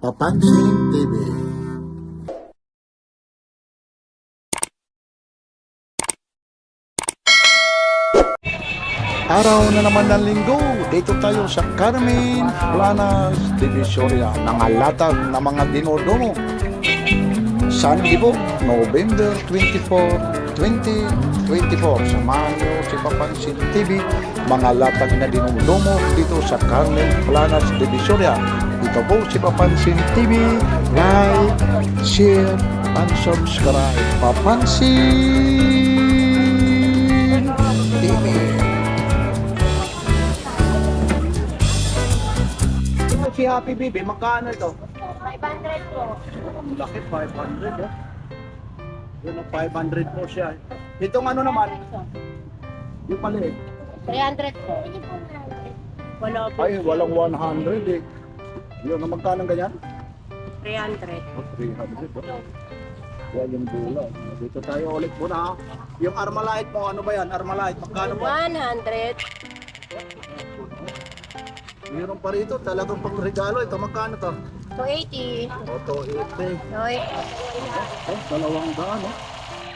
Papansin TV. Araw na naman ng linggo, dito tayo sa Carmen Planas Divisoria, nangalatag na mga dinodomo. Sunday po, November 24, 2024. Samahan niyo si Papansin TV, mga latag na dinodomo dito sa Carmen Planas Divisoria. Ito po si Papansin TV, like, share, and subscribe. Papansin TV. Si Happy Baby, magkano ito? 500 po. Laki, 500 eh. Yun ang 500 po siya. Itong ano naman, yung maliit. 300 po. Wala po. Ay, walang 100 eh. Yun, ang magkano ganyan? 300. Oh, 300 po. Yan yung dula. Dito tayo ulit muna ha. Yung Armalite mo, ano ba yan? Armalite, magkano po? 100. Meron pa rito, talagang pang regalo. Ito, magkano to? 280. Oto, 80. Noy. Oh, 200 oh.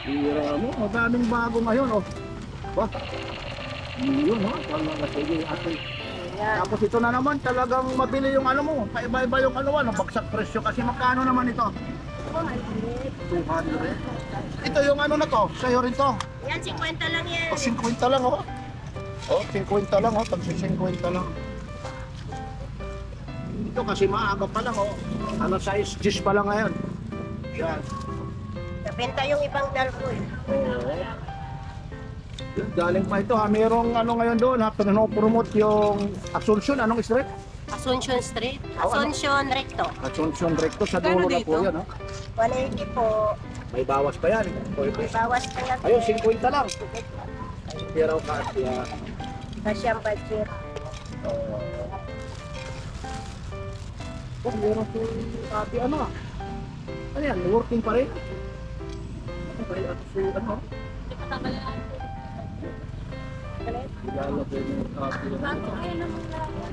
Hira mo, madaming bago ngayon oh. Ba? Yun ha, talaga sige ate. Ayan. Tapos ito na naman, talagang mabili yung ano mo. Paiba-iba yung ano, bagsak presyo. Kasi magkano naman ito? 200. Ito yung ano na to, sa'yo rin to. Yan, 50 lang yan. O 50 lang oh. Oh, 50 lang oh, tagsi 50 lang. Ito kasi maaga pa lang oh. Ano size 10 pa lang ngayon. Yan. Nabenta yung ibang dalpo eh. Oo. Galing pa ito ha, merong ano ngayon doon ha, pinopromote yung Asuncion, anong street? Asuncion Street. Oh, ano? Asuncion Recto. Asuncion Recto, sa dulo na po yan ha. 180 po. May bawas pa yan. May bawas pa yan. Ayun, 50 lang. Pero kasi Kasi ang budget. oh, meron po ate ano ah. Ano yan, working pa rin? Ano ba yan? Si ano? Ilalagay mo yung ate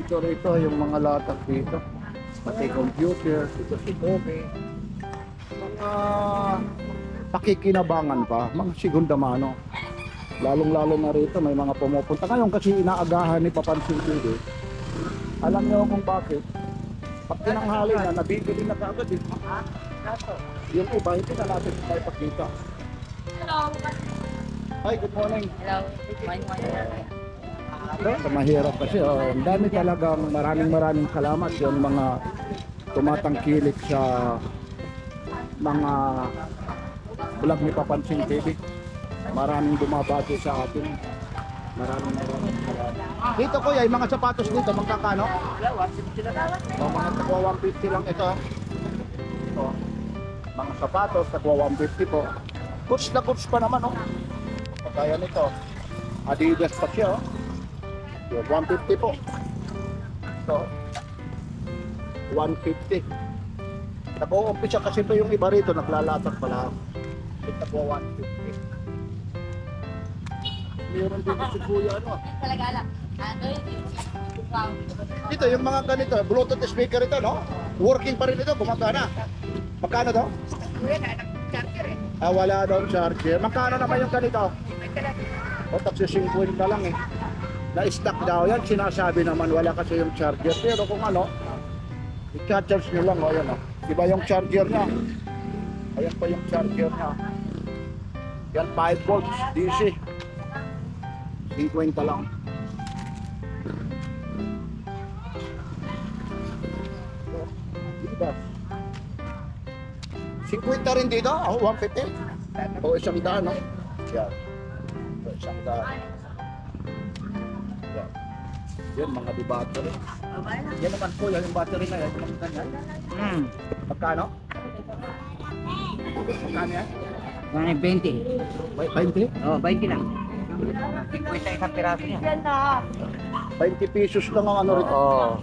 ito rito, yung mga latak dito. Pati computer, ito si Toby. Mga pakikinabangan pa, mga segunda mano. Lalong-lalo na rito, may mga pumupunta. Ngayon kasi inaagahan ni Papansin TV. Alam niyo kung bakit? Pag tinanghali na, nabibili na kaagad eh. Yung iba, hindi na natin tayo pagkita. Hello. Hi, good morning. Hello. Ito, mahirap kasi. Oh, ang dami talagang maraming salamat yung mga tumatangkilik sa mga vlog ni Papansin TV. Maraming bumabati sa atin. Maraming salamat. Dito kuya, yung mga sapatos dito, magkakano? O, mga tagwa 150 lang ito. Ito. Mga sapatos, tagwa 150 po. Goods na goods pa naman, oh. Kaya nito. Adidas pa siya, oh. 150 po. Ito. 150. Nag-uumpisa kasi ito yung iba rito, naglalatak pala. Ito po 150. Meron din si Kuya ano. Talaga lang. Dito yung mga ganito, Bluetooth speaker ito, no? Working pa rin ito, gumagana. Magkano to? Ah, wala daw charger. Magkano naman yung ganito? O, taksi 50 lang eh. Na-stock daw yan, sinasabi naman wala kasi yung charger. Pero kung ano, i-charge nyo lang, o yan o. Diba yung charger niya? Ayan pa yung charger niya. Yan 5 volts, DC. 50 lang. Diba? 50 rin dito? Oh, 150? O, 100, no? Yan. O, 100. Yan. Yan, mga di battery. Yan naman po, yan yung battery na yan. Yung ganyan. Magkano? Magkano yan? 20. 20? Oh, 20 lang. 50 isang piraso niya. 20 pesos lang ang ano rito. Oo.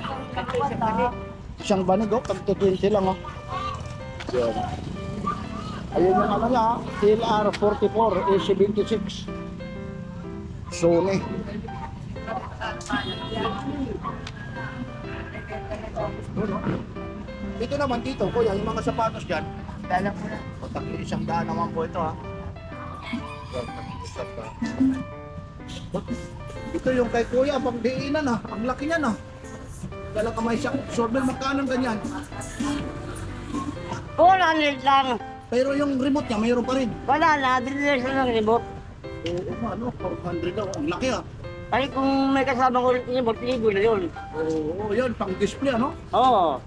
Isang banig, oh, tagto 20 lang, oh. Yan. Ayun yung ano niya, TLR44 A76. Sony. Dito naman, dito, kuya, yung mga sapatos dyan. Dala ko na. O, tag-iisang daan naman po ito, ha. Yan, tag-iisang daan. Ito yung kay kuya, pang diinan, ha. Ang laki niyan, ha. Dala ka may isang shovel, magkano ganyan? 400 lang. Pero yung remote niya, mayroon pa rin. Wala na, dinilay siya ng remote. Oo, ano, 400 daw. Ang laki, ha. Ay kung may kasama ko rin remote, libo na yun. Oo, yan, pang display, ano? Oo.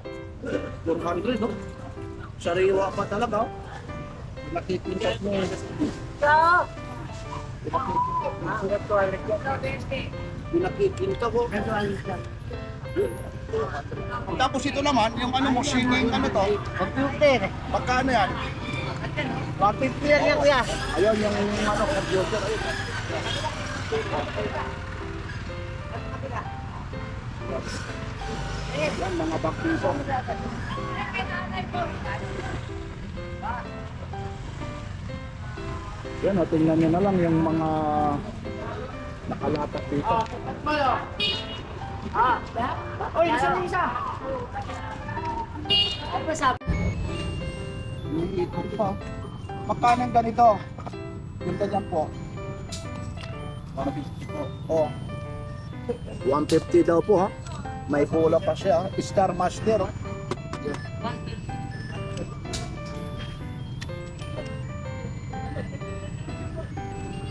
400, no? Sariwa pa talaga, oh. Nakikintas mo. Pinakikinta ko. Tapos ito naman, yung ano mo, singing ano to? Computer. Magkano yan? 150 lang yan kuya. Ayun, yung ano, computer. Ayun. Yan, mga baktiso. Yan, o, tingnan nyo na lang yung mga nakalapat dito. Oy, isa. Iikot pa. Magkano ang ganito? Yung ganyan po. 150 po. Oh. 150 daw po, ha. May pula pa siya. Star Master. Oh.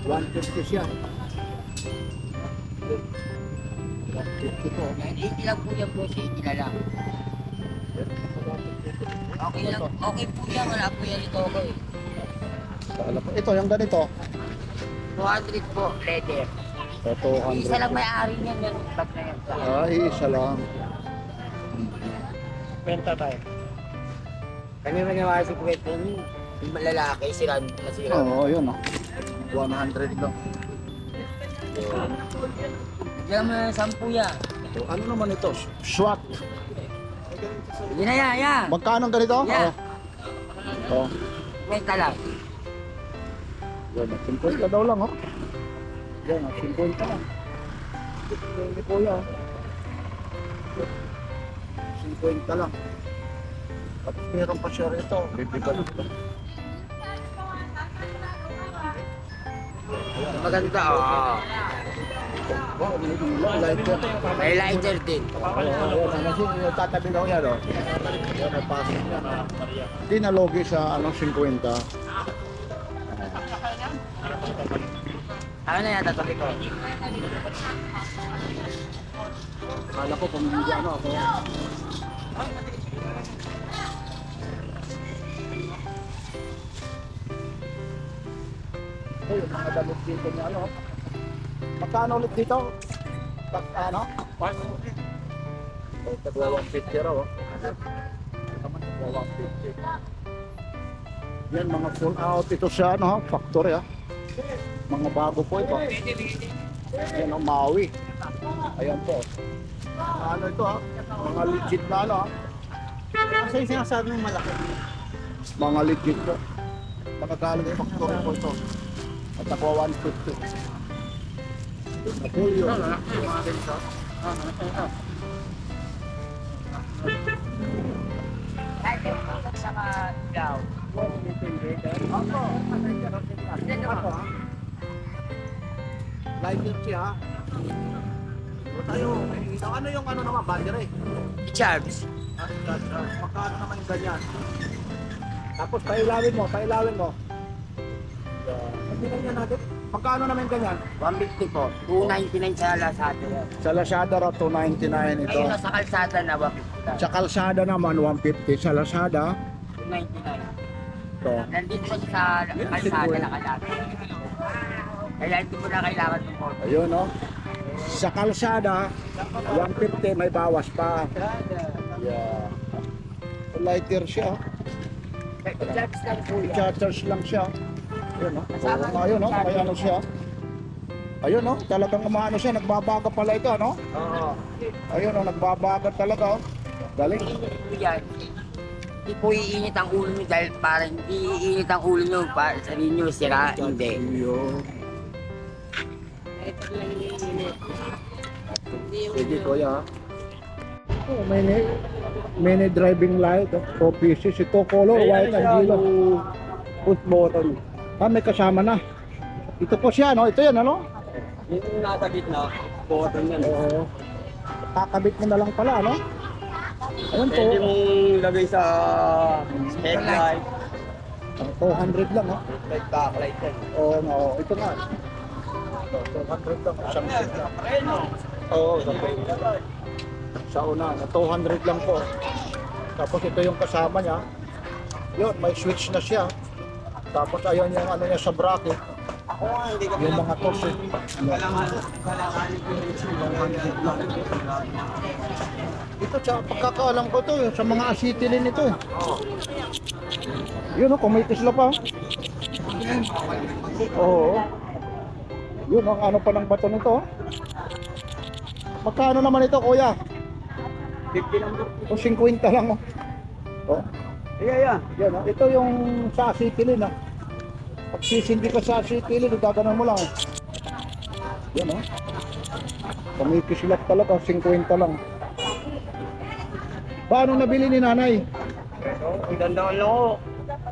$150 siya. 150 po. Hindi lang po yan po siya, kilala. Okay lang, okay po yan, wala po yan ito ako eh. Ito, yung ganito. 200 po, leather. Ito, 200. Isa lang may-ari niyan, yung bag na yan. Ay, isa lang. Benta tayo. Kami maniwala sa kwento niyo. Yung malalaki, masira. Oo, yun, oh. 100 lang. Diyan mo na 10 yan. So, ano naman ito? SWAT. Yun na yan. Magkano ang ganito? Yeah. Oh. Benta lang. Yan, 50 daw lang, oh. Yan, 50 lang. Hindi po yan. 50 lang. At meron pa siya rito. Bibigal ito. Maganda, oo. Wow, lighter. May lighter din. Yung tatabi daw yan, oh. Yan, napasok yan. Hindi nalogi sa, 50. Ano na yan, tatabi ko? Akala ko kung hindi ako. Ito yung mga damit dito niya, ano. Magkano ulit dito? Ano? 150. Tagwa 150 raw, oh. Tagwa 150. Yan, mga full out ito sa, factory, ha. Mga bago po ito. Yan ang Maui. Ayan po. Ano ito, ha? Mga legit na ano, ha? Kasi yung sinasabi mo malaki. Mga legit po. Nakagaling yung factory po ito. At ako 150. Napulyo. Sa mga ilaw. Lighter siya, ha? O tayo, ano yung ano naman, battery? Charms. Magkano naman yung ganyan? Tapos pailawin mo. Tingnan niya natin. Magkano naman yung ganyan? 150 po. 299 sa Lazada. Sa Lazada raw, 299 ito. Ayun, nasa kalsada na 150. Sa kalsada naman, 150. Sa Lazada, 299. ito. Nandito po sa kalsada na kalata. Kaya hindi mo na kailangan ng photo. Ayun, no? Sa kalsada, 150, may bawas pa. Yeah. Lighter siya. Charms lang po yan. I-charge lang siya. Ayun, no? Ayun, no? Kaya ano siya. Ayun, no? Talagang umano siya. Nagbabaga pala ito, no? Oo. Ayun, no? Nagbabaga talaga, oh. Galing. Yan. Hindi po iinit ang ulo nyo dahil parang hindi iinit ang ulo nyo para sabihin nyo sira. Hindi. Ayun. Ito lang iinit. Sige, kuya. Oh, mini driving light, 4 pieces. Ito color, white and yellow. Push button. Ah, may kasama na. Ito po siya, no? Ito yan, ano? Yung nasa gitna, button yan. Oo. Kakabit mo na lang pala, no? Ayun po. Pwede mong lagay sa headlight. 200 lang, ha? Like backlight yan. Oo, no. Ito nga. Ito, 200 lang. Isang set lang. Oo, sa una, 200 lang po. Tapos ito yung kasama niya. Yun, may switch na siya. Tapos ayun yung ano niya sa bracket. Yung mga tools. Ito sa pagkakaalam ko to, sa mga acetylen ito. Yun o, kumitis lang pa. Oo. Yun ang ano pa ng bato nito. Magkano naman ito, kuya? 50 lang. O 50 lang oh. Oh. Yeah. Yan oh. Ito yung sa acetylen ah. Pag sisindi ka sa acetylen, gaganon mo lang. Yan oh. Kumikislap talaga, 50 lang. Paano nabili ni nanay? Ang dandaan lang ako.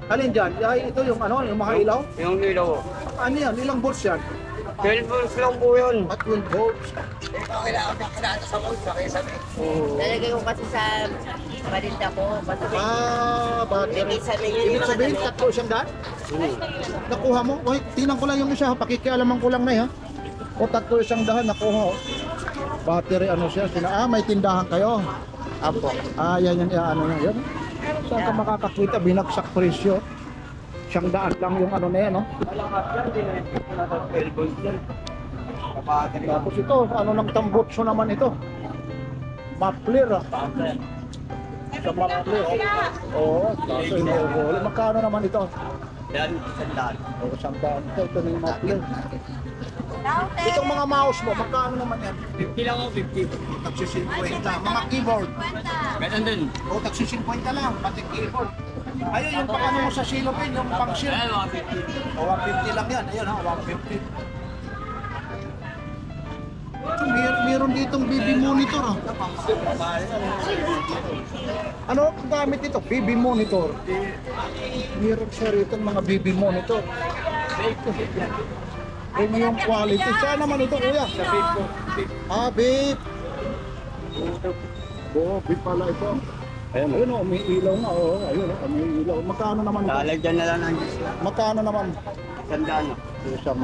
Alin dyan? Ay, ito yung ano, yung mga ilaw? Yung nilaw. Ano yan? Ilang volts yan? 12 volts lang po yun. At 12 volts. Nalagay ko kasi sa palinda ko. Battery. Ah, battery. Ibig sabihin, 300? Nakuha mo? Oy, tingnan ko lang yung isa, pakikialaman ko lang na ha. O 300, nakuha oh. Battery ano siya, may tindahan kayo. Apo. Ah, yan ano na yan. Saan ka makakakita, binagsak presyo. 100 lang yung ano na yan, no? Malakas yan, din eh. Nasa 12 volts yan. Kapatid. Tapos ito, ano ng tambutso naman ito? Muffler ah. Sa muffler. Oo, kaso yung huli. Magkano naman ito? Yan, sandaan. O, 100. Ito na yung muffler. Itong mga mouse mo, magkano naman yan? 50 lang ako, 50. Taksi 50. Mga keyboard. Ganun din. O, taksi 50 lang, pati keyboard. Ayun, yung pang mo sa silopin, yung pang shield. Ayan, mga 50. O, 150 lang yan. Ayun ha, 150. Meron ditong BB monitor ah. Ano ang gamit ito? BB monitor. Meron siya rito mga BB monitor. Premium quality. Saan naman ito, kuya? Sa vape ko. Ah, vape. Oo, vape pala ito. Ayan, Ayun o, may ilaw na. Oo, ayun o, may ilaw. Magkano naman ito? lalagyan na lang ng disc. Magkano naman? Sandaan na. 100.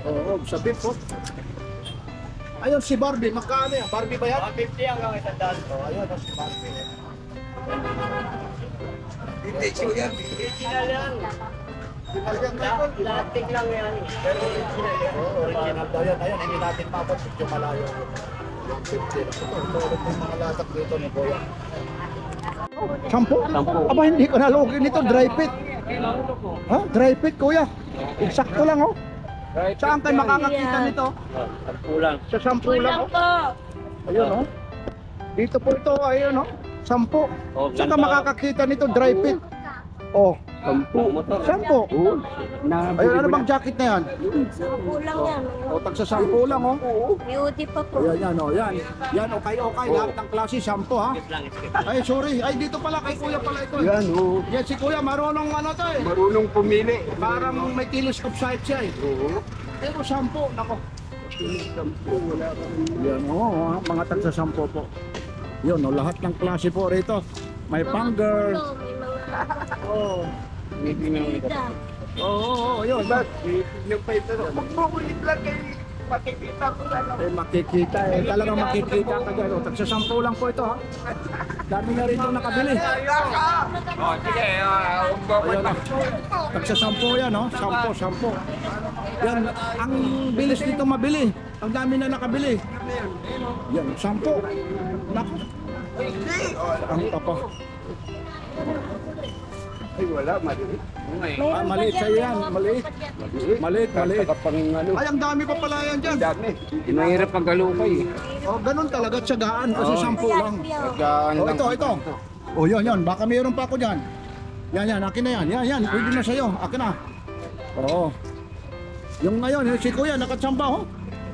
Oo, sa vape po. Ayun si Barbie, magkano yan? Barbie ba yan? 150 hanggang sandaan. Oh, ayun o, si Barbie. Original yan. Plastic lang yan. Pero original yan. Oo, original daw yan. Ayun, hindi natin mabot. Medyo malayo. Yung 50. Ito, tulad ng mga lasak dito ni Boya. Sampo? Sampo. Aba, hindi ko nalugin ito. Dry fit. Ha? Dry fit, kuya. Eksakto lang, oh. Saan kayo makakakita nito? Kulang. Sa 10 lang, oh. Ayun, oh. Dito po ito, ayun, oh. 10. Oh, Saan ka ganda. makakakita nito? Dry fit. Oh. 10. 10. Ayun, ano bang jacket na yan? Kulang yan. O, tagsa 10 lang, oh. Beauty pa po. Ayan, yan, oh. Yan. Yan, okay. Lahat ng klase, 10, ha? Ay, sorry. Ay, dito pala, kay kuya pala ito. Yan, oh. Yan, si kuya, marunong ano to eh. Marunong pumili. Parang may telescope sight siya eh. Oo. Pero 10, nako. 10, wala kang... Yan, oh, mga tagsa 10 po. Yun, oh, lahat ng klase po rito. May pang girl. May mga Oh. Meeting ng ito. Oo, yun. Ba't? Meeting pa ito. Magbubulit lang kayo. Makikita ko na lang. Makikita eh. Talagang makikita ka dyan. Oh, tagsa 10 lang po ito ha. Dami na rito nakabili. Oh, sige. Ayan na. Tagsa 10 yan, no? 10. Yan, ang bilis dito mabili. Ang dami na nakabili. Yan, 10. Naku. Ang tapa. Ay, wala. Maliit. Ah, maliit sa'yo yan. Maliit. Maliit. Kapang ano. Ay, ang dami pa pala yan dyan. Dami. Mahirap ang galukay. Oh, ganun talaga. Tiyagaan kasi 10 lang. Gaan Oh, ito. Oh, yun. Baka mayroon pa ako dyan. Yan. Akin na yan. Yan. Pwede na sa'yo. Akin na. Oo. Yung ngayon, si kuya, nakatsamba, oh.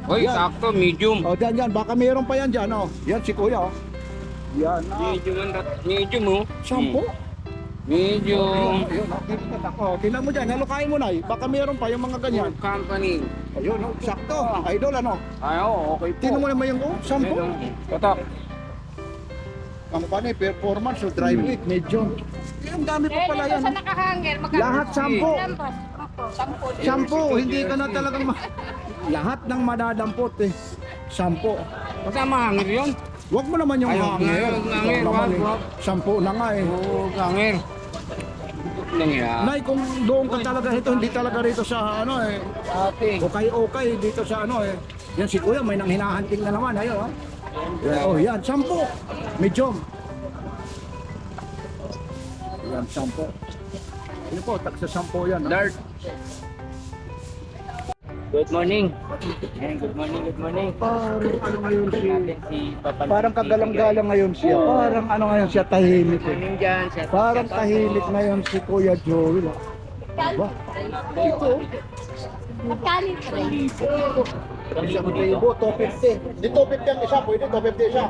Hoy, Yan. sakto, medium. O, dyan. Baka meron pa yan dyan, oh. Yan si Kuya, oh. Yan, Medium oh. 10. Medium. Ayun, oh. Tingnan mo dyan, halukain mo na eh. Baka meron pa yung mga ganyan. Company. Ayun, oh. Sakto. Idol, ano? Ay, oo, okay po. Tingnan mo naman yung, 10. Tatak. Ang paano performance o drive weight, medyo. Ang dami pa pala yan. Sa nakahanger, magkano? Lahat 10. Sampo. 10, hindi ka na talagang lahat ng madadampot eh. 10. Kasama hangir yun. Huwag mo naman yung Ayaw, hanger. hanger, Ikaw naman eh. wag. 10 na nga eh. Oo, hangir. Nangyari. Nay, kung doon ka talaga ito, hindi talaga rito sa ano eh. Ate. Okay dito sa ano eh. Yan si Kuya, may nang hinahanting na naman. Ayun, oh. Yan, oh, yan, 10. Medium. Yan, 10. Ano po, tagsa 10 yan. Oh. Dart. Good morning. Good morning. Parang ano ngayon Si Papa. parang kagalang-galang ngayon siya. Parang ano ngayon siya, tahimik eh. Morning dyan, sir. Parang tahimik ngayon si Kuya Joel. ah. Diba? Ito, Magkano pre? 1,000, 250. Hindi 250 ang isa, pwede 250 isa.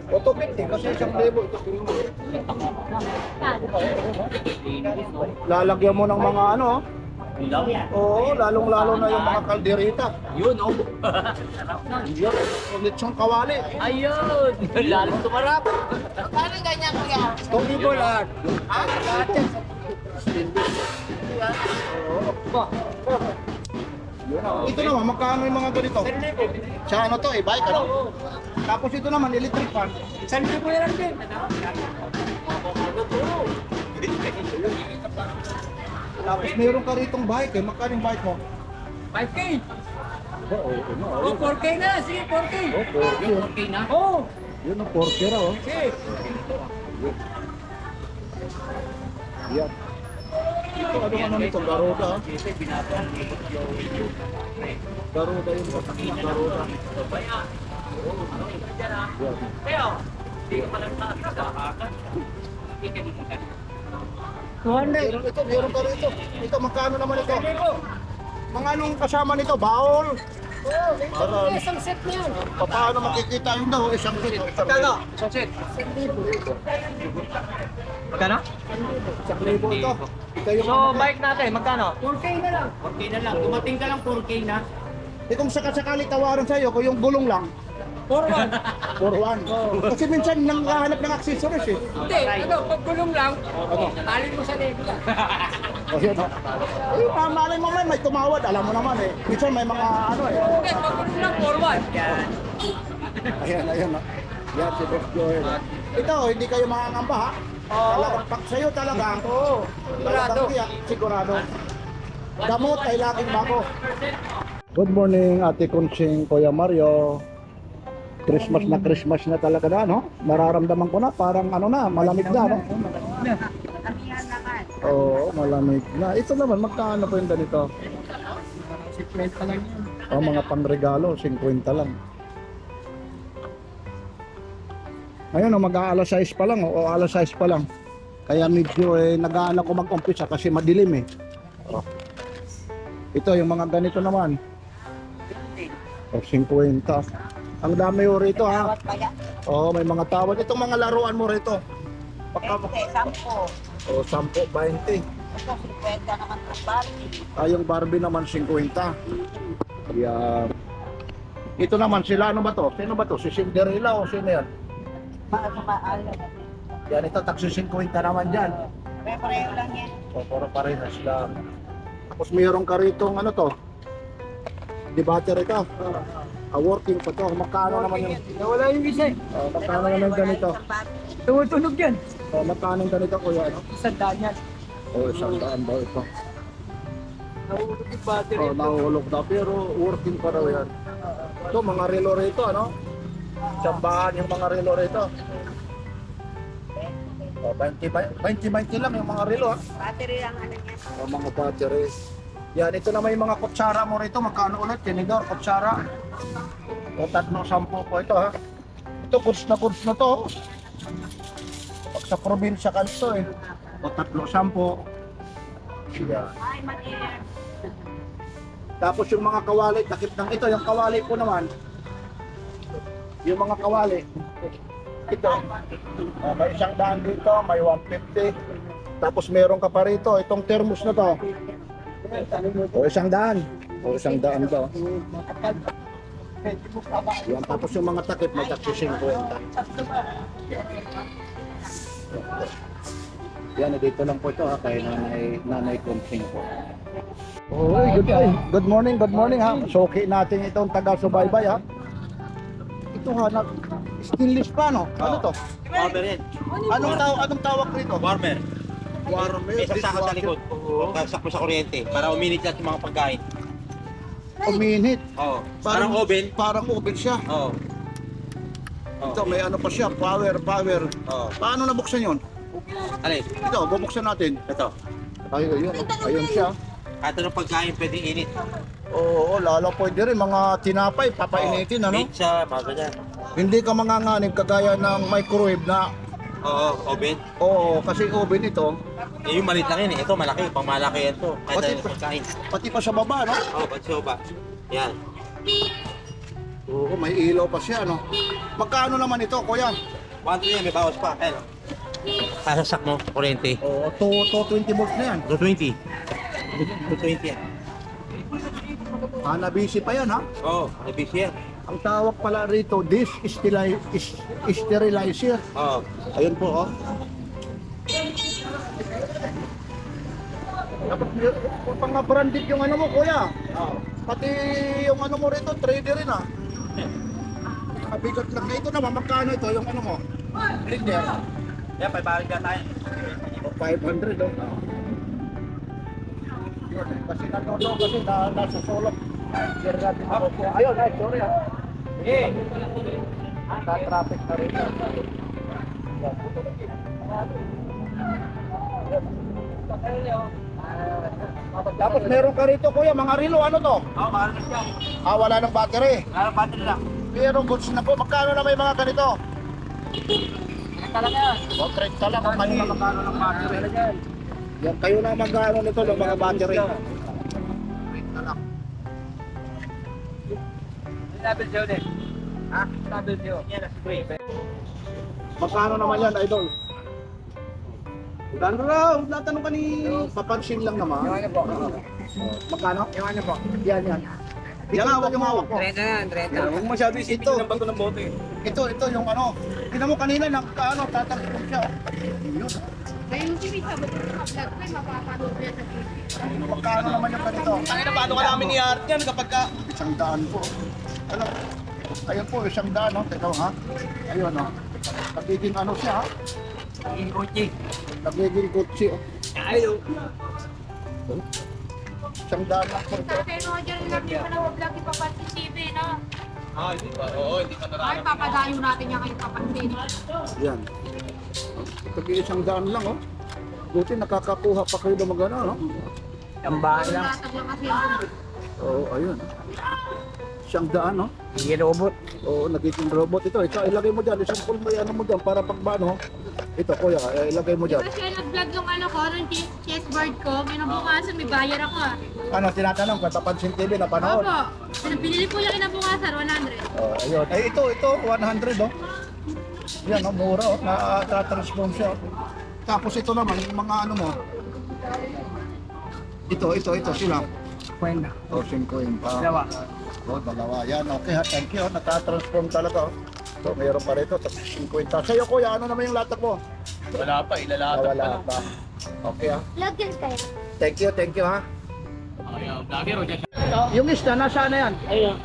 O 250 kasi 1,000 ito. Lalagyan mo ng mga ano, oo, lalong-lalo na yung mga kalderita. Yun, oh. Yun, ulit siyang kawali. Ayun. Lalong tumarap. Parang ganyan kuya. 2,000 lahat. Lahat yan. Ito naman, magkano yung mga ganito? Sa ano to, bike ano? Tapos ito naman, electric fan. 1,000 lang din. Tapos meron ka ritong bike eh, magkano yung bike mo? 5K. Oo, Oh, 4K na. Sige, 4K. Oh, 4K na? Oo. Yun ang 4K raw. Oh. Sige. Yan. Ito, ano nito? Garuda. ah. Garuda yung patak na Garuda. Yan. 200. Meron ka rito. Ito, magkano naman ito? Mga anong kasama nito? Baol? Oo, Isang set niyan. paano makikita yun daw? Isang kit. Magkano? Isang set. Magkano? Isang libo ito. Ito yung So, bike natin, magkano? 4K na lang. 4K na lang. Dumating ka lang 4K na. Eh kung sakasakali tawaran sa'yo, kung yung gulong lang, 4-1. 4-1. Kasi minsan nanghahanap ng accessories eh. Hindi, pag gulong lang, talin mo sa leg lang. O yun o. Eh, malay mo may tumawad, alam mo naman eh. Minsan may mga ano eh. Hindi, pag gulong lang, 4-1. Yan. Ayan o. Yan si Boss Joel. Ito, hindi kayo makangamba ha? Talagang pag sa'yo talaga. Oo. Sigurado. Sigurado. Gamot ay laging bago. Good morning, Ate Kunsing, Kuya Mario. Christmas na talaga na, no? Nararamdaman ko na, parang ano na, malamig na, no? Oo, malamig na. Ito naman, magkano po yung ganito? 50 lang yun. O, mga pangregalo, 50 lang. Ngayon, mag-aalas 6 pa lang, o alas 6 pa lang. Kaya medyo nag-aano ko mag-umpisa kasi madilim eh. O. Ito, yung mga ganito naman. O, 50. Ang dami mo rito ha. Oo, may mga tawad. Itong mga laruan mo rito. Pagka... 10. O, 10, 20. Ito, 50 naman po Barbie. Yung Barbie naman 50. Yan. Ito naman sila, ano ba to? Sino ba to? Si Cinderella o sino yan? Maalo. Yan, ito taxi 50 naman dyan. Pareho lang yan. O, puro parehas lang. Tapos mayroon ka rito, ano to? Debater ito. Working pa to. Magkano naman yung... Nawala yung isa eh. magkano naman yung ganito? Tumutunog yan. Magkano yung ganito, kuya? Ano? 100 yan. O, 100 daw ito. Nahulog yung battery. O, nahulog na. Pero working pa raw yan. Ito, mga relo rito, ano? Sambahan yung mga relo rito. O, 20 lang yung mga relo, ha? Battery lang ano yan. O, mga battery. Yan, ito na may mga kutsara mo rito. Magkano ulit? Tinidor, kutsara. O, 3-10 po ito, ha? Ito, goods na to. Pag sa probinsya ka ito, eh. O, 3-10. Yan. Ay, mali. Tapos yung mga kawali, takip ng ito, yung kawali po naman. Yung mga kawali. Ito. May 100 dito, may 150. Tapos meron ka pa rito, itong thermos na to. O 100. O 100 to. Yan, tapos yung mga takip, may takip 50. Yan, dito lang po ito ha, kay Nanay Kumsing po. Oy, good morning ha. Suki natin itong taga-subaybay ha. Ito ha, stainless pa no? Ano to? Warmer yan. Anong tawag rito? Warmer. Warmer. May sasaka sa likod. Pagkasak mo sa kuryente para uminit lahat yung mga pagkain. Uminit. Oo. Parang oven. Parang oven siya. Oo. Ito, may ano pa siya, power. Oo. Paano nabuksan yun? Alin? Ito, bubuksan natin. Ito. Ayun siya. Kahit anong pagkain pwedeng init. Oo, lalo pwede rin mga tinapay, papainitin ano? Pizza, mga ganyan. Hindi ka manganganib kagaya ng microwave na, Oo, oven. oo, kasi oven ito, Eh, yung maliit lang yun eh. Ito malaki, pang malaki yan to. Kahit anong pagkain. pati pa sa baba, no? Oo, patsoba. Yan. Oo, may ilaw pa siya, no? Magkano naman ito, kuya? 1 yan, may bawas pa. Ayan. Sasasak mo, kuryente. Oo, 220 volts na yan. 220. 220 yan. Hanabisi pa yan, ha? Oo, nabisi yan. Ang tawag pala rito, sterilizer. Oo. Ayun po, oh. Dapat pang branded yung ano mo, kuya. Pati yung ano mo rito, trader rin, ah. Kabigat lang. Ito naman, magkano ito, yung ano mo? Blender. Yan, 500 ka tayo. O 500, oh. Yun, kasi nanonood kasi nasusulok. Ayun, ay, sorry, ah. Eh, Naka-traffic na rin. Tapos meron ka rito, kuya, mga relo, ano to? Oo, mahal na siya. Ah, wala ng battery. Lalo battery lang. Pero goods na po, magkano na may mga ganito? Talaga yan. O, 30 lang, kayo na magkano ng battery. Yan, kayo na magkano nito ng mga battery. 30 lang. Double Joe din. Ha? Double Joe. Yan, nasa spray. Magkano naman yan, idol? Gano'n raw, natanong ka ni papansin lang naman. Yung ano po? Magkano? Yung ano po? Yan. Yan, hawak ko. 30 na, 30. Huwag masyado isipin Ito. ng bato ng bote. Ito yung ano. Tingnan mo kanina, tatakbo siya. Yun. Ngayon si Mita, ba't yung vlog ko, mapapanood yan sa TV. Magkano naman yung ganito? Tangina, paano ka namin i-art yan kapag ka... 100 po. Ano? Ayun po, 100, no? Teka, ha? Ayun, no? Nagiging ano siya, ha? Ikotchi. Nagiging kutsi, oh. Ayaw. 100 lang po ito. Tatay Roger, lang yung vlog ipapansin TV, no? Ah, hindi pa. Oo, hindi pa Ay, papadayo natin yan kayo papansin. Yan. Nagiging 100 lang, oh. Buti nakakakuha pa kayo ng mga ano, no? Tambahan lang. Latag lang kasi yung Oo, ayun. 100, no? Hindi robot. Oo, nagiging robot ito. Ito, ilagay mo dyan. Isang full may ano mo dyan para pag ano. Ito, kuya, ilagay mo dyan. Kasi nag-vlog yung ano ko, yung chessboard ko, kinabukasan may bayar ako ah. Ano, tinatanong kung Papansin TV na panood. Opo, pinili po yung kinabukasan, 100. Oh, ayun. Ay, ito, 100, oh. Yan, oh, mura, oh. Na-transform siya. Tapos ito naman, yung mga ano mo. Ito, sila. Kwenta. Oh, 50. Dalawa. Oh, dalawa. Yan, okay ha. Thank you. Nata-transform talaga, oh. So, mayroon pa rito. Tapos 50. Sa'yo, kuya, ano naman yung latag mo? Wala pa, ilalata Wala pa. Okay, ha. Lagyan kayo. Thank you, ha. Vlogger o dyan. Yung isda, nasaan na yan? Ayun.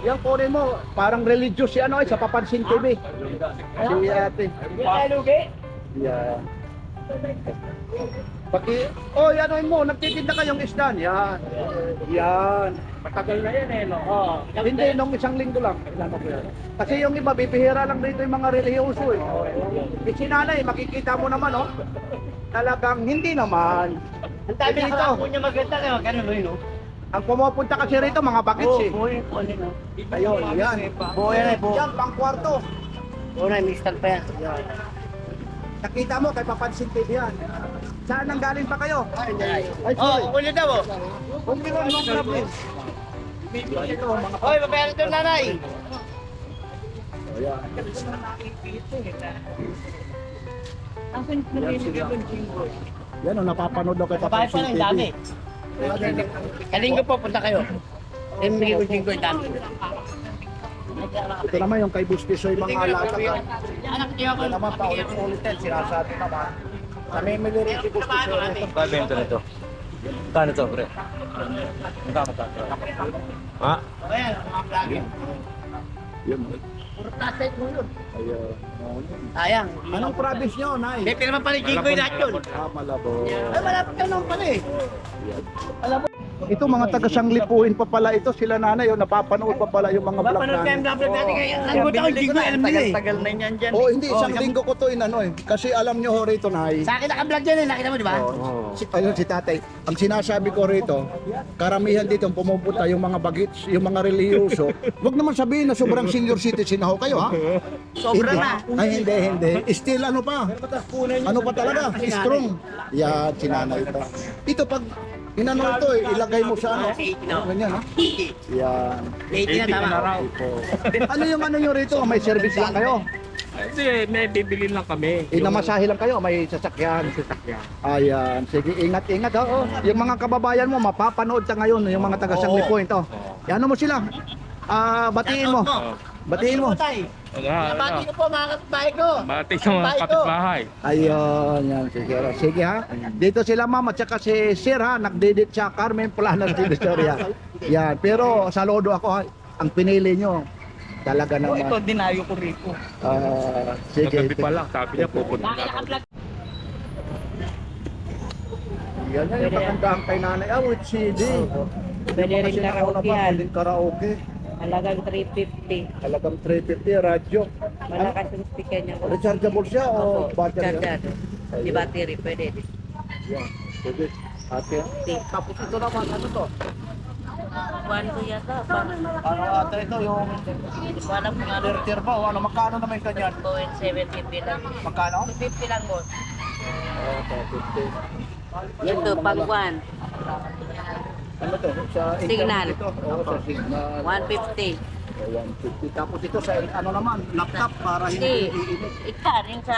Yan kunin mo, parang religious si ano, sa Papansin TV. Si ate. Yan. Paki, oh, yan mo, nagtitinda kayong isda. Yan. Yan. Matagal na yan eh, no? Oo. Hindi, nung isang linggo lang. Kasi yung iba, bibihira lang dito yung mga religyoso eh. Eh, si nanay, makikita mo naman, oh. Talagang hindi naman. Ang dami Dito. na ako niya maganda na, ganun no, no? Ang pumupunta kasi rito, mga bakits eh. buhay po, ano, no? Ayun, yan. Buhay na, buhay. Yan, pang kwarto. Oo na, mistag pa yan. Nakita mo, kay Papansin TV yan. Saan nang galing pa kayo? Ay, Oh, sorry. kukulit daw, oh. Kung meron, no problem. Ito, mga Hoy, babayaran ito nanay. Ayan. Yan sila. Yan o, napapanood daw kay Babae pa Papansin lang, dami. TV. Kalinggo po, punta kayo. Bigay ko 5 yung dami. Ito naman yung kay Bustisoy mga latagan. Anak niyo ako. Ito naman paulit-ulitin, sinasabi naman. Namimili rin si Bustisoy nito. Bento nito. Kano to, pre? Magkano to? Ha? Ayan, mga vlogger. Yun. Puro plastic mo yun. Ayun. Sayang. Anong province nyo, Nay? May pera pa rin Jinggoy lahat yun. Ah, Malabo. Ay, malapit ka naman pala eh. Ito mga taga-sanglipuin pa pala ito, sila nanay, oh, napapanood pa pala yung mga vlog Mapanood kayo namin. ang vlog natin kaya. Nagbuta ko Jinggoy, alam nila eh. Tagal na yan dyan. Oh, hindi, isang linggo ko to inano eh. Kasi alam nyo ho rito, Nay. Sa akin naka-vlog dyan eh, nakita mo di ba? Ayun si tatay. Ang sinasabi ko rito, karamihan dito pumupunta yung mga bagits, yung mga reliyoso. Huwag naman sabihin na sobrang senior citizen na ho kayo, ha? Sobra Hindi. na. Ay, hindi. Still ano pa? Ano pa talaga? Strong. Yan, sinanay pa. Ito pag inano ito eh, ilagay mo sa ano? Ganyan, ha? Yan. 80 na tama. Ito. Ano yung ano nyo rito? May service lang kayo? Hindi, may bibili lang kami. Inamasahe lang kayo, may sasakyan. Ayan, sige, ingat-ingat ha. Yung mga kababayan mo, mapapanood sa ngayon, yung mga taga Sangli Point. Oh. Ano mo sila? Batiin mo. Batiin mo. Nabati ko po mga kapitbahay ko. Bati sa mga kapitbahay. Ayun, yan, sige. Sige ha. Dito sila ma'am at saka si Sir ha, nagdidit sa Carmen Planas de Victoria. Yan, pero saludo ako ha. Ang pinili nyo, talaga naman. Ito, dinayo ko rito. Sige. Nagabi pa lang, sabi niya pupunta. Yan na yung kagandahan kay nanay. With CD. Pwede rin karaoke yan. Pwede karaoke. Halagang 350. Talagang 350 radyo. Malakas yung speaker niya. Rechargeable siya o Opo, battery? charger. Di battery, pwede din. Yan. Pwede. Ate. Tapos ito naman, ano to? One ko yata. Parang Ano ate ito yung hindi ko alam kung ano. inverter ba o ano? Magkano naman yung kanyan? 750 lang. Magkano? 250 lang mo. Ito, 50. Yan, Ito, mga pang malaki. one. Ano to? Sa Signal. internet ito? Oo, sa signal. 150. 150. Tapos ito sa ano naman, laptop para hindi Hindi. iinit. Ika rin sa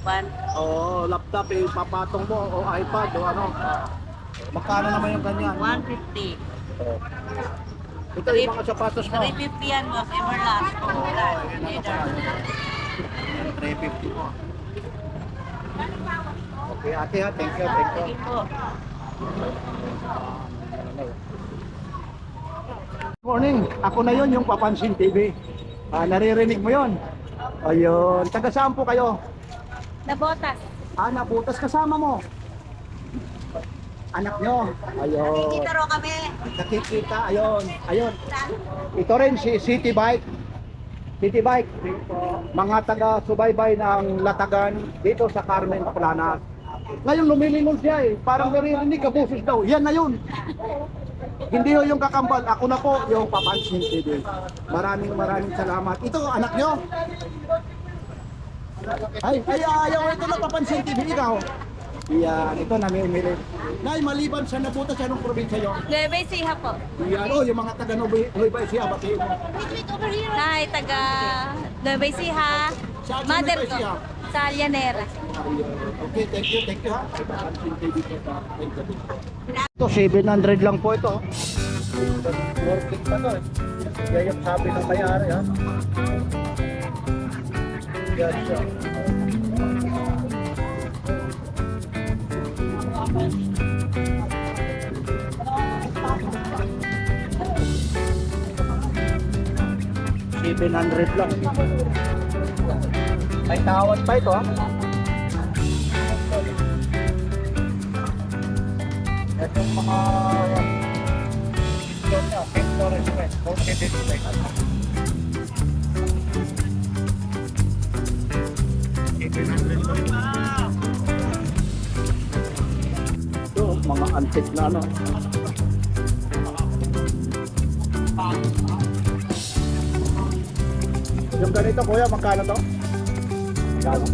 one. Oo, laptop eh, papatong mo o iPad o ano. Magkano naman yung ganyan? 150. Oo. Ito yung mga sapatos mo. 350 yan boss. Everlast. Everlast. Leather. 350 mo. Okay, ate ha, thank you, thank you. Sige po. Morning, ako na yon yung Papansin TV. Naririnig mo yon? Ayun, taga saan po kayo? Nabotas. Nabutas kasama mo. Anak nyo. Ayun. Dito ro kami. Nakikita, ayun. Ayun. Ito rin si City Bike. City Bike. Mga taga-subaybay ng Latagan dito sa Carmen Planas. Ngayon lumilingon siya eh. Parang naririnig ka busos daw. Yan na yun. Hindi ho yung kakambal. Ako na po yung Papansin TV. Maraming salamat. Ito, anak nyo. Ay, ayaw. Ito na Papansin TV. Ikaw. Yan, ito namimili. Nay, maliban sa Nabutas, anong probinsya yun? Nueva Ecija po. Yan, yung mga taga Nueva Ecija, batiin mo. Nay, taga Nueva Ecija. Saan sa Mother Nueva ko. Ecija? Sa Llanera. Okay, thank you ha. Papansin TV po sa ito, 700 lang po ito. Working pa to eh. Yan yung sabi ng may-ari ha. Yan siya. $700 lang. May tawad pa ito ha. Ito yung mga storage space, located space. Ito, mga antique na ano. Yung ganito kuya, magkano to? Magkano?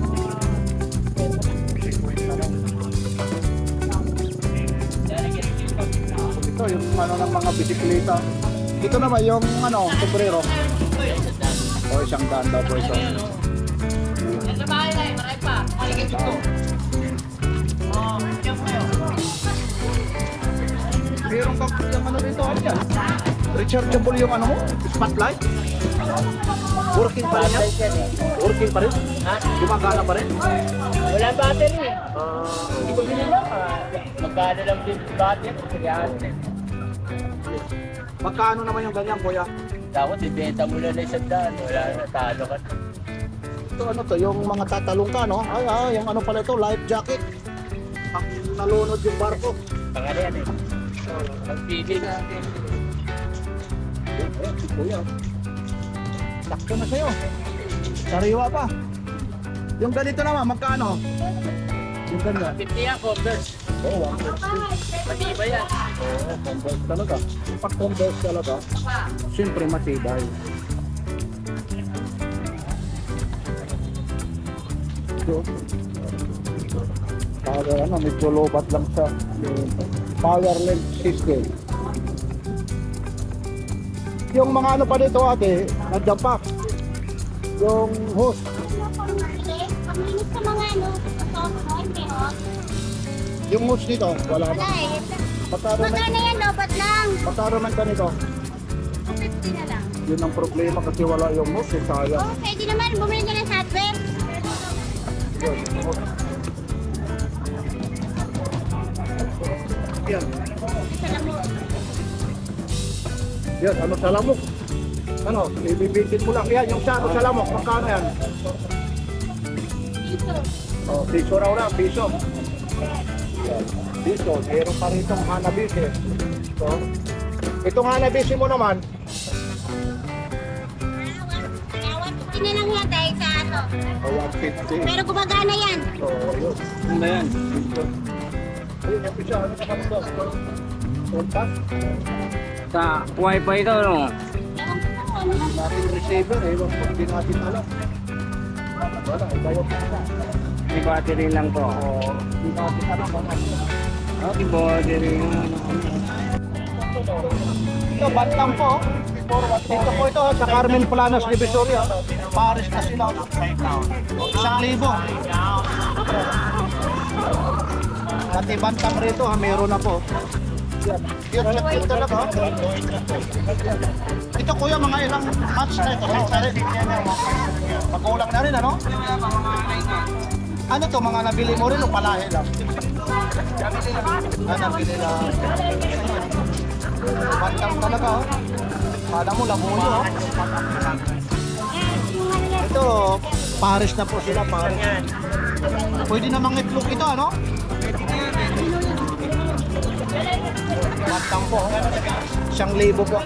Ito, Ito yung ano ng mga bisikleta. Ito naman yung ano, sombrero. O, 100 daw po ito. Sa bahay na eh, marami pa. Maligid ito. Meron ka yung ano dito, ano yan? Rechargeable yung ano mo? Spotlight? Working pa rin yan? Working pa rin? Ha? Gumagana pa rin? Wala battery eh. Hindi ko binila ka. Magkano lang din battery. Kaya Magkano naman yung ganyan, kuya? dapat ibenta mo na isang daan. Wala na, talo ka. Ito ano to, yung mga tatalong ka, no? Ay, yung ano pala ito, life jacket. Ang nalunod yung barko. Pangalan yan eh. Magpili na. Ayan, si kuya. Sakto na sa'yo. Sariwa pa. Yung ganito naman, magkano? Yung ganyan. 50 yan, Converse. Oo, Matibay yan. Oo, converse talaga. Pag converse talaga, siyempre matibay. So, power ano, medyo lobat lang sa power length system. Yung mga ano pa dito ate, nandiyan pa. Yung hose. Paminis sa mga ano, hindi ho. Yung hose dito, wala Wala na. eh. Magkano na, Magkano yan, lobat lang. magkano man ganito? 250 na lang. Yun ang problema kasi wala yung hose, eh, sayang. Oh, pwede naman, bumili ka ng hardware. Yun, hose. Yan. Yan, ano sa lamok? Ano, ibibitin mo lang. Yan, yung sa ano sa lamok, magkano yan? Dito. Oh, piso raw lang, piso. Yan, piso, meron pa rin itong Hanabishi. So, itong Hanabishi mo naman, 150 na lang yan dahil sa ano. oh, 150. Pero gumagana yan. So, yun. Ano na yan? Ayun, yung piso, ano naman ito? Contact? Sa wifi ito, no? Ewan ko na kung ano. Natin receiver, eh, wag mo hindi natin alam. Wala, bayad na. May battery lang to. Oo, hindi natin alam. Okay, battery lang. Ito, Bantam po. Dito po ito sa Carmen Planas, Divisoria. Paris na sila. 1,000. Pati Bantam rito, ha, meron na po. Yan, cute talaga. Ito kuya, mga ilang months na ito. Magulang na rin, ano? Ano to, mga nabili mo rin o palahe lang? Nabili lang. Bantam talaga, oh. Kala mo, labuyo, oh. Ito, Paris na po sila, Paris. Pwede namang itlog ito, ano? Bantam po, 1,000 po.